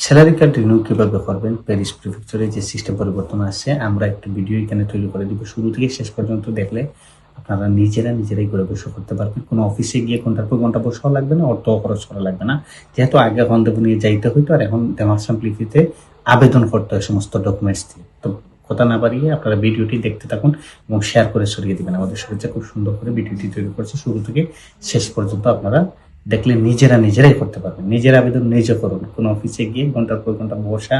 Salary card renew কিভাবে করবেন, Paris প্রিফেকচারে যে সিস্টেম পরিবর্তন আসছে, আমরা একটা ভিডিও এখানে তৈরি করে দিব। শুরু থেকে শেষ পর্যন্ত দেখলে আপনারা নিজেরাই ঘরে বসে করতে পারবেন। কোনো অফিসে গিয়ে ঘন্টার পর ঘন্টা বসাও লাগবে না, অর্থ খরচ করা লাগবে না। যেহেতু আগে গন্তব্য নিয়ে যাইতে হইতো, আর এখন দেমাগ সাম্প্লিফিতে আবেদন করতে হয় সমস্ত ডকুমেন্টস দিয়ে। তো কথা না বাড়িয়ে আপনারা ভিডিওটি দেখতে থাকুন এবং শেয়ার করে ছড়িয়ে দিবেন। আমাদের শুভেচ্ছা, খুব সুন্দর করে ভিডিওটি তৈরি করছে। শুরু থেকে শেষ পর্যন্ত আপনারা দেখলে নিজেরাই করতে পারবেন। নিজের আবেদন নিজে করুন। কোনো অফিসে গিয়ে ঘন্টার পর ঘন্টা বসা,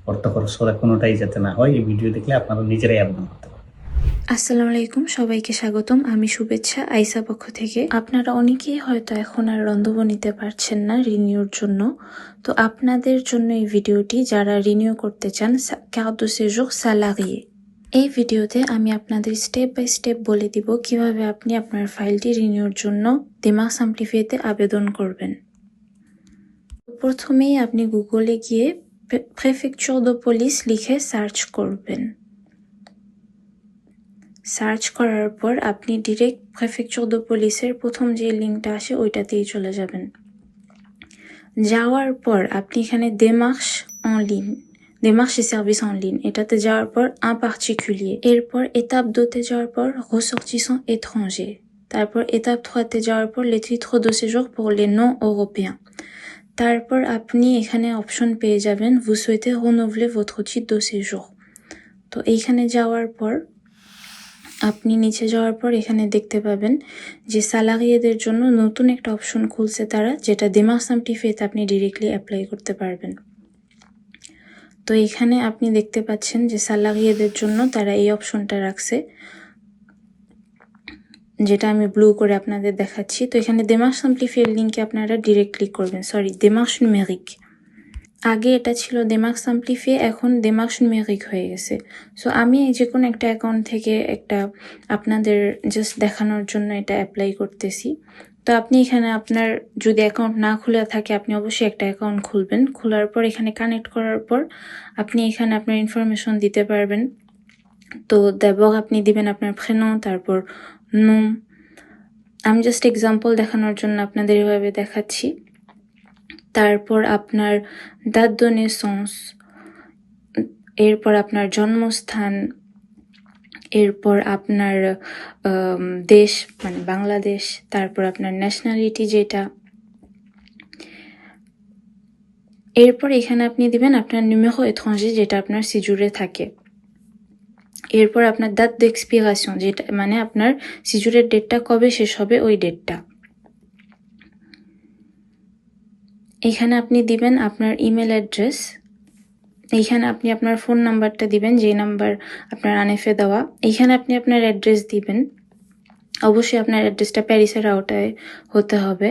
অর্থ খরচ করা কোনোটাই যাতে না হয়। এই ভিডিও দেখলে আপনারা নিজেরাই আবেদন করতে পারবেন। আসসালামু আলাইকুম, সবাইকে স্বাগতম। আমি শুভেচ্ছা আইসা পক্ষ থেকে। আপনারা অনেকেই হয়তো এখন আর রন্ধব নিতে পারছেন না রিনিউর জন্য। তো আপনাদের জন্য এই ভিডিওটি, যারা রিনিউ করতে চান কার্ট de séjour salarié। এই ভিডিওতে আমি আপনাদের স্টেপ বাই স্টেপ বলে দিব কিভাবে আপনি আপনার ফাইলটি রিনিউর জন্য démarche simplifiée-তে আবেদন করবেন। প্রথমেই আপনি গুগলে গিয়ে প্রেফেকচার de police লিখে সার্চ করবেন। সার্চ করার পর আপনি ডিরেক্ট প্রেফেকচার de পুলিশের প্রথম যে লিঙ্কটা আসে ওইটাতেই চলে যাবেন। যাওয়ার পর আপনি এখানে démarche et services en ligne এটাতে যাওয়ার পর un particulier, এরপর étape 2 তে যাওয়ার পর ressortissants étrangers, তারপর étape 3 তে যাওয়ার পর les titres de séjour pour les non européens। তারপর আপনি এখানে অপশন পেয়ে যাবেন vous souhaitez renouveler votre titre de séjour। তো এইখানে যাওয়ার পর আপনি নিচে যাওয়ার পর এখানে দেখতে পাবেন যে স্যালারিয়েদের জন্য নতুন একটা অপশন খুলছে তারা, যেটা démarche simplifiée-তে আপনি ডিরেক্টলি অ্যাপ্লাই করতে পারবেন। তো এখানে আপনি দেখতে পাচ্ছেন যে স্যালারিয়েদের জন্য তারা এই অপশনটা রাখছে, যেটা আমি ব্লু করে আপনাদের দেখাচ্ছি। তো এখানে démarche simplifiée লিঙ্কে আপনারা ডিরেক্ট ক্লিক করবেন। démarche numérique। আগে এটা ছিল démarche simplifiée, এখন démarche numérique হয়ে গেছে। সো আমি যে কোনো একটা অ্যাকাউন্ট থেকে একটা আপনাদের জাস্ট দেখানোর জন্য এটা অ্যাপ্লাই করতেছি। তো আপনি এখানে আপনার যদি অ্যাকাউন্ট না খোলা থাকে, আপনি অবশ্যই একটা অ্যাকাউন্ট খুলবেন। খোলার পর এখানে কানেক্ট করার পর আপনি এখানে আপনার ইনফরমেশন দিতে পারবেন। তো d'abord আপনি দিবেন আপনার prénom, তারপর nom। আমি জাস্ট এক্সাম্পল দেখানোর জন্য আপনাদের এভাবে দেখাচ্ছি। তারপর আপনার date de naissance, এরপর আপনার জন্মস্থান, এরপর আপনার দেশ মানে বাংলাদেশ, তারপর আপনার ন্যাশনালিটি যেটা, এরপর এখানে আপনি দিবেন আপনার numéro étranger যেটা আপনার সিজুরে থাকে, এরপর আপনার date d'expiration যেটা মানে আপনার সিজুরের ডেটটা কবে শেষ হবে ওই ডেটটা। এখানে আপনি দিবেন আপনার ইমেল অ্যাড্রেস। এইখানে আপনি আপনার ফোন নাম্বারটা দিবেন, যে নাম্বার আপনার আনেফে দেওয়া। এইখানে আপনি আপনার অ্যাড্রেস দিবেন। অবশ্যই আপনার অ্যাড্রেসটা প্যারিসের আওতায় হতে হবে।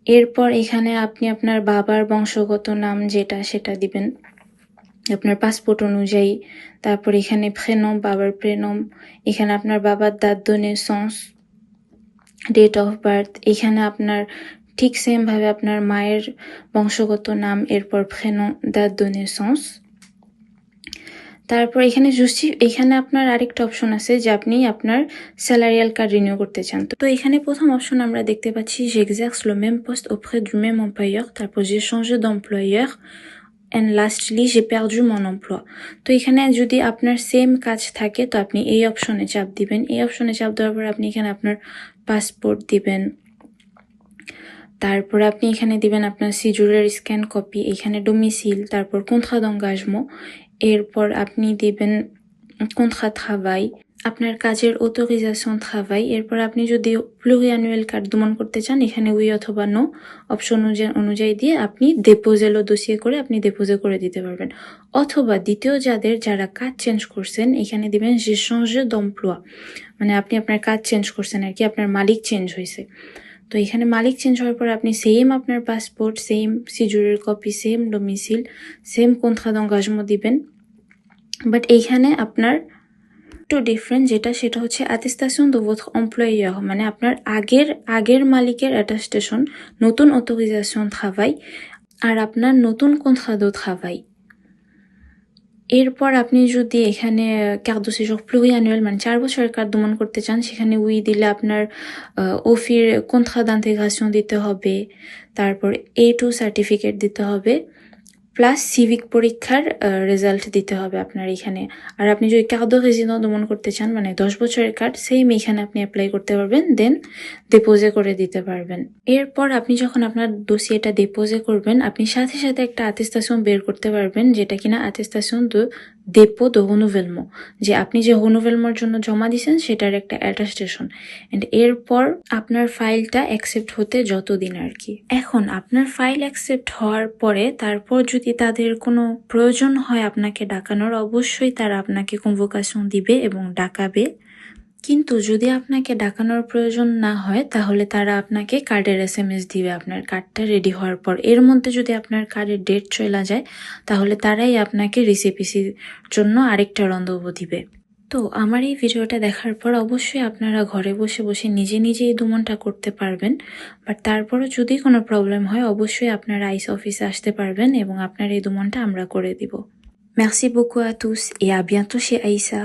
এরপর এখানে আপনি আপনার বাবার বংশগত নাম যেটা সেটা দিবেন আপনার পাসপোর্ট অনুযায়ী। তারপর এখানে প্রেনম, বাবার প্রেনম, এখানে আপনার বাবার date de naissance, date of birth. এখানে আপনার ঠিক সেম ভাবে আপনার মায়ের বংশগত নাম, এরপর প্রেনম, date de naissance। তারপর এখানে আপনার আরেকটা অপশন আছে যে আপনি আপনার স্যালারিয়াল কার্ড রিনিউ করতে চান। তো এখানে প্রথম অপশন আমরা দেখতে পাচ্ছি j'exerce le même poste auprès du même employeur, তারপর j'ai changé d'employeur and lastly j'ai perdu mon emploi। তো এখানে যদি আপনার সেম কাজ থাকে তো আপনি এই অপশনে চাপ দিবেন। এই অপশনে চাপ দেওয়ার পর আপনি এখানে আপনার পাসপোর্ট দিবেন, তারপর আপনি এখানে দিবেন আপনার সিজুরের স্ক্যান কপি, এখানে ডোমিসিল, তারপর contrat d'engagement, এরপর আপনি দিবেন contrat travail, আপনার কাজের অটোরিজাশন travail। এরপর আপনি যদি প্লুরিঅ্যানুয়াল কার্ড দমন করতে চান, এখানে উই অথবা নো অপশন অনুযায়ী দিয়ে আপনি ডেপোজেলো দোসিয়ে করে আপনি ডেপোজে করে দিতে পারবেন। অথবা দ্বিতীয় যারা কাজ চেঞ্জ করছেন, এখানে দিবেন j'ai changé d'emploi, মানে আপনি আপনার কাজ চেঞ্জ করছেন আর কি, আপনার মালিক চেঞ্জ হয়েছে। তো এখানে মালিক চেঞ্জ হওয়ার পর আপনি সেম আপনার পাসপোর্ট, সেম সিজুরের copy, same domicile, same contrat d'engagement দিবেন। বাট এইখানে আপনার একটু ডিফারেন্ট সেটা হচ্ছে attestation de votre employeur, মানে আপনার আগের মালিকের অ্যাটাস্টেশন, নতুন অটোরিজাশন travail আর আপনার নতুন contrat de travail। এরপর আপনি যদি এখানে কার্ড দে séjour pluriannuel মানে 4 বছরের কার্ড দমন করতে চান, সেখানে উই দিলে আপনার OFIR contrat d'intégration দিতে হবে, তারপর A2 সার্টিফিকেট দিতে হবে, প্লাস সিভিক পরীক্ষার রেজাল্ট দিতে হবে আপনার এখানে। আর আপনি যদি কার্ড রেজিডেন্ট দমন করতে চান মানে 10 বছরের কার্ড, সেম এখানে আপনি অ্যাপ্লাই করতে পারবেন, দেন ডেপোজে করে দিতে পারবেন। এরপর আপনি যখন আপনার ডোসিয়েটা ডেপোজে করবেন, আপনি সাথে সাথে একটা অ্যাটেস্টেশন বের করতে পারবেন, যেটা কিনা attestation de dépôt de renouvellement, যে আপনি যে রিনিউভেলমের জন্য জমা দিয়েছেন সেটার একটা অ্যাটেস্টেশন। এন্ড এরপর আপনার ফাইলটা অ্যাকসেপ্ট হতে যতদিন আর কি। এখন আপনার ফাইল অ্যাকসেপ্ট হওয়ার পরে তারপর যদি তাদের কোনো প্রয়োজন হয় আপনাকে ডাকানোর, অবশ্যই তারা আপনাকে কনভোকেশন দিবে এবং ডাকাবে। কিন্তু যদি আপনাকে ডাকানোর প্রয়োজন না হয় তাহলে তারা আপনাকে কার্ডের SMS দিবে আপনার কার্ডটা রেডি হওয়ার পর। এর মধ্যে যদি আপনার কার্ডের ডেট চলে যায় তাহলে তারাই আপনাকে রিসিপিসির জন্য আরেকটা রন্ধবো দিবে। তো আমার এই ভিডিওটা দেখার পর অবশ্যই আপনারা ঘরে বসে বসে নিজে নিজে এই দমনটা করতে পারবেন। বাট তারপরও যদি কোনো প্রবলেম হয় অবশ্যই আপনারা আইস অফিসে আসতে পারবেন এবং আপনার এই দমনটা আমরা করে দিব। Merci beaucoup à tous et à bientôt chez Aïssa.